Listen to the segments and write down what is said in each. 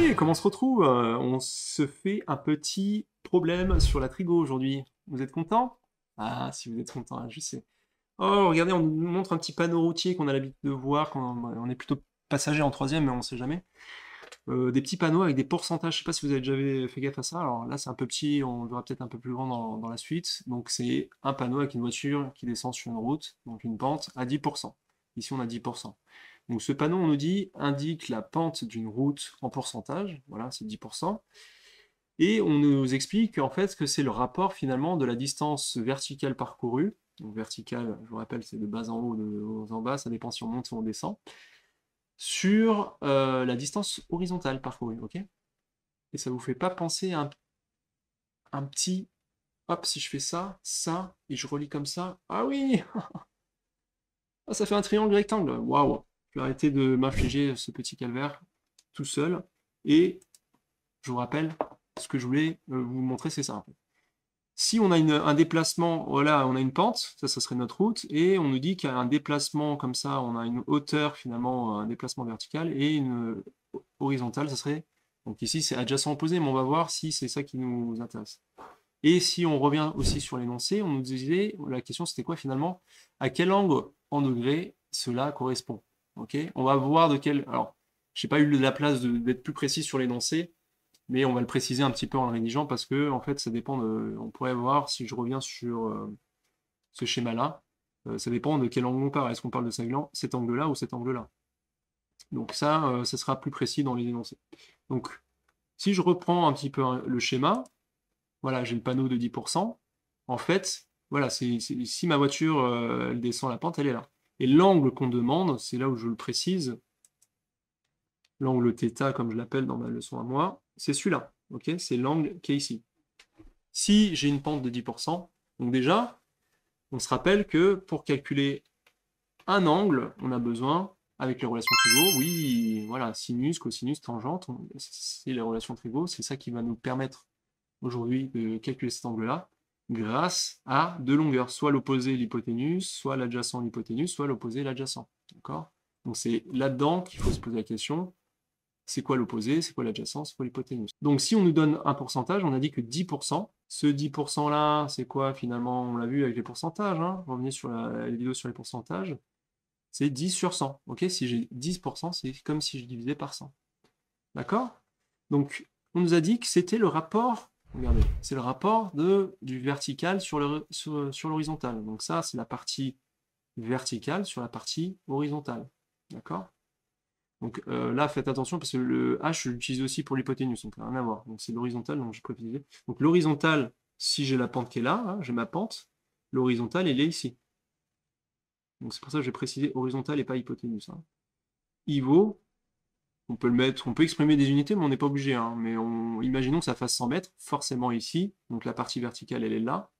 Allez, comment on se retrouve? On se fait un petit problème sur la trigo aujourd'hui. Vous êtes content? Ah, si vous êtes content, je sais. Oh, regardez, on nous montre un petit panneau routier qu'on a l'habitude de voir quand on est plutôt passager en troisième, mais on sait jamais. Des petits panneaux avec des pourcentages. Je sais pas si vous avez déjà fait gaffe à ça. Alors là, c'est un peu petit, on le verra peut-être un peu plus grand dans la suite. Donc c'est un panneau avec une voiture qui descend sur une route, donc une pente, à 10%. Ici, on a 10%. Donc ce panneau, on nous dit, indique la pente d'une route en pourcentage. Voilà, c'est 10%. Et on nous explique en fait que c'est le rapport finalement de la distance verticale parcourue. Donc verticale, je vous rappelle, c'est de bas en haut, de haut en bas, ça dépend si on monte ou on descend, sur la distance horizontale parcourue, ok? Et ça vous fait pas penser à un petit, hop, si je fais ça, ça, et je relis comme ça, ah oui, ah, ça fait un triangle rectangle, waouh! Je vais arrêter de m'infliger ce petit calvaire tout seul, et je vous rappelle, ce que je voulais vous montrer, c'est ça, en fait. Si on a un déplacement, voilà, on a une pente, ça serait notre route, et on nous dit qu'il y a un déplacement comme ça, on a une hauteur finalement, un déplacement vertical, et une horizontale, ça serait, donc ici c'est adjacent opposé, mais on va voir si c'est ça qui nous intéresse. Et si on revient aussi sur l'énoncé, on nous disait, la question c'était quoi finalement? À quel angle en degrés cela correspond? Ok? On va voir de quel. Alors, j'ai pas eu la place d'être plus précis sur l'énoncé, mais on va le préciser un petit peu en le rédigeant parce que en fait ça dépend de. On pourrait voir si je reviens sur ce schéma-là, ça dépend de quel angle on parle. Est-ce qu'on parle de cet angle-là ou cet angle-là? Donc ça sera plus précis dans les énoncés. Donc, si je reprends un petit peu le schéma, voilà, j'ai le panneau de 10%. En fait, voilà, si ma voiture elle descend la pente, elle est là. Et l'angle qu'on demande, c'est là où je le précise, l'angle θ, comme je l'appelle dans ma leçon à moi, c'est celui-là. Ok, c'est l'angle qui est ici. Si j'ai une pente de 10%, donc déjà, on se rappelle que pour calculer un angle, on a besoin, avec les relations trigo, oui, voilà, sinus, cosinus, tangente, c'est les relations trigo, c'est ça qui va nous permettre aujourd'hui de calculer cet angle-là grâce à deux longueurs, soit l'opposé l'hypoténuse, soit l'adjacent l'hypoténuse, soit l'opposé l'adjacent. D'accord? Donc c'est là-dedans qu'il faut se poser la question, c'est quoi l'opposé, c'est quoi l'adjacent, c'est quoi l'hypoténuse. Donc si on nous donne un pourcentage, on a dit que 10%, ce 10%-là, c'est quoi finalement? On l'a vu avec les pourcentages, hein, revenez sur la vidéo sur les pourcentages, c'est 10 sur 100. Ok, si j'ai 10%, c'est comme si je divisais par 100. D'accord? Donc, on nous a dit que c'était le rapport, regardez, c'est le rapport du vertical sur l'horizontal. Donc ça, c'est la partie verticale sur la partie horizontale. D'accord? Donc là, faites attention parce que le H, je l'utilise aussi pour l'hypoténuse, donc rien à voir. Donc c'est l'horizontal, donc je précisé. Donc l'horizontal, si j'ai la pente qui est là, hein, j'ai ma pente, l'horizontale, elle est ici. Donc c'est pour ça que j'ai précisé horizontal et pas hypoténuse. Hein. I vaut, on peut le mettre, on peut exprimer des unités, mais on n'est pas obligé. Hein. Mais imaginons que ça fasse 100 mètres, forcément ici. Donc la partie verticale, elle est là,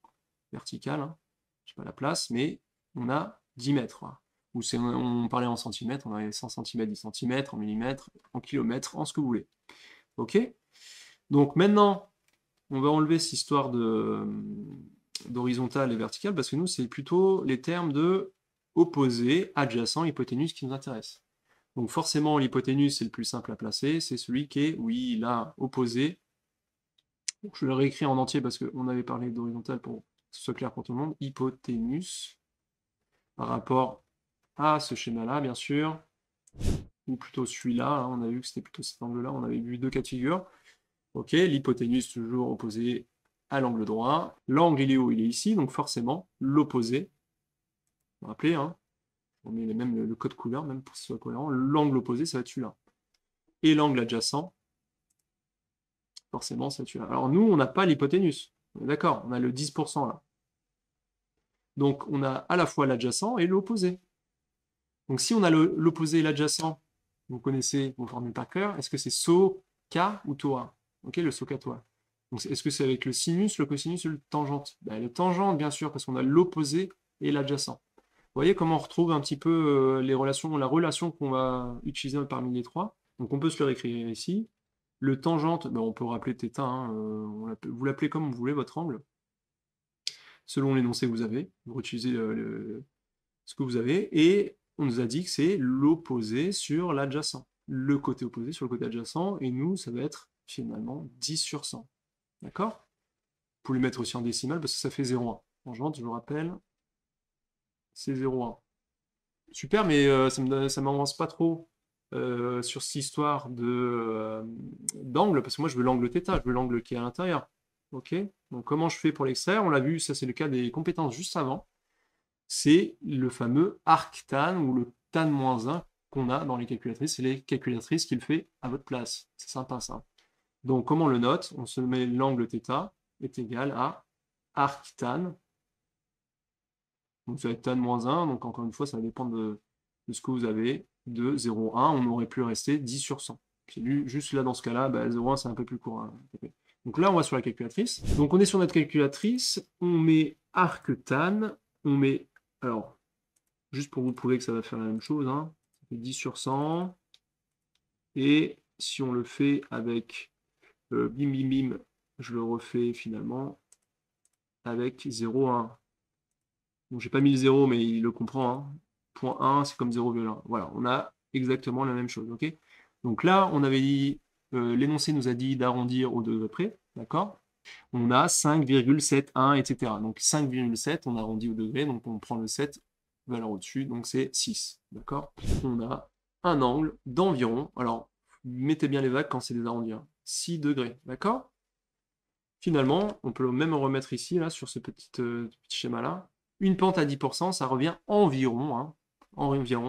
verticale. Hein. Je sais pas la place, mais on a 10 mètres. Hein. Ou on parlait en centimètres, on avait 100 cm, 10 cm, en millimètres, en kilomètres, en ce que vous voulez. Ok? Donc maintenant, on va enlever cette histoire d'horizontale et verticale, parce que nous, c'est plutôt les termes de opposé, adjacent, hypoténuse qui nous intéressent. Donc forcément, l'hypoténuse, c'est le plus simple à placer, c'est celui qui est, oui, là, opposé. Donc, je le réécris en entier parce qu'on avait parlé d'horizontale pour que ce soit clair pour tout le monde. Hypoténuse, par rapport à ce schéma-là, bien sûr, ou plutôt celui-là, hein, on a vu que c'était plutôt cet angle-là, on avait vu deux cas de figure. Ok, l'hypoténuse toujours opposé à l'angle droit. L'angle, il est où? Il est ici, donc forcément, l'opposé. Vous vous rappelez, hein, on met même le code couleur, même pour que ce soit cohérent. L'angle opposé, ça va être celui-là. Et l'angle adjacent, forcément, ça va être celui-là. Alors nous, on n'a pas l'hypoténuse. D'accord, on a le 10% là. Donc on a à la fois l'adjacent et l'opposé. Donc si on a l'opposé et l'adjacent, vous connaissez vos formules par cœur, est-ce que c'est SOHCA ou TOA? Ok, le SOHCA-TOA. Donc est-ce que c'est avec le sinus, le cosinus ou le tangente? Ben, le tangente, bien sûr, parce qu'on a l'opposé et l'adjacent. Vous voyez comment on retrouve un petit peu les relations, la relation qu'on va utiliser parmi les trois. Donc on peut se le réécrire ici. Le tangente, ben, on peut rappeler θ, hein, vous l'appelez comme vous voulez, votre angle, selon l'énoncé que vous avez. Vous utilisez ce que vous avez, et on nous a dit que c'est l'opposé sur l'adjacent. le côté opposé, sur le côté adjacent, et nous, ça va être finalement 10 sur 100. D'accord? Vous pouvez le mettre aussi en décimale parce que ça fait 0,1. Franchement, je vous rappelle, c'est 0,1. Super, mais ça m'avance pas trop sur cette histoire d'angle, parce que moi je veux l'angle θ, je veux l'angle qui est à l'intérieur. Ok? Donc comment je fais pour l'extraire? On l'a vu, ça c'est le cas des compétences juste avant. C'est le fameux arctan ou le tan-1 qu'on a dans les calculatrices. C'est les calculatrices qui le fait à votre place. C'est sympa ça. Donc comment on le note? On se met l'angle θ est égal à arctan. Donc ça va être tan-1, donc encore une fois, ça va dépendre de ce que vous avez. De 0,1, on aurait pu rester 10 sur 100. Juste là, dans ce cas-là, 0,1, c'est un peu plus court, hein. Donc là, on va sur la calculatrice. Donc on est sur notre calculatrice, on met arctan, on met... Alors, juste pour vous prouver que ça va faire la même chose, hein, ça fait 10 sur 100. Et si on le fait avec bim bim bim, je le refais finalement avec 0,1. Bon, j'ai pas mis le 0, mais il le comprend, hein. Point 1, c'est comme 0,1. Voilà, on a exactement la même chose, ok? Donc là, on avait dit, l'énoncé nous a dit d'arrondir au degré près, d'accord? On a 5,71, etc. Donc 5,7, on arrondit au degré, donc on prend le 7, valeur au-dessus, donc c'est 6, d'accord? On a un angle d'environ, alors mettez bien les vagues quand c'est des arrondis, hein, 6 degrés, d'accord? Finalement, on peut même remettre ici, là, sur ce petit schéma-là, une pente à 10%, ça revient environ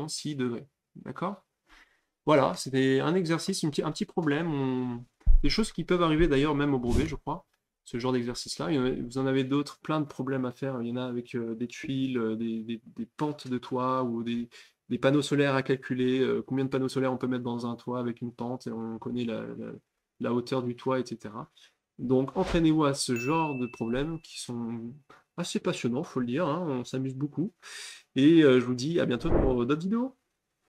6 degrés. D'accord? Voilà, c'était un exercice, un petit problème. Des choses qui peuvent arriver d'ailleurs même au brevet, je crois, ce genre d'exercice-là. Vous en avez d'autres, plein de problèmes à faire. Il y en a avec des tuiles, des pentes de toit ou des panneaux solaires à calculer. Combien de panneaux solaires on peut mettre dans un toit avec une pente, et on connaît la hauteur du toit, etc. Donc entraînez-vous à ce genre de problèmes qui sont assez passionnants, faut le dire, hein, on s'amuse beaucoup. Et je vous dis à bientôt pour d'autres vidéos.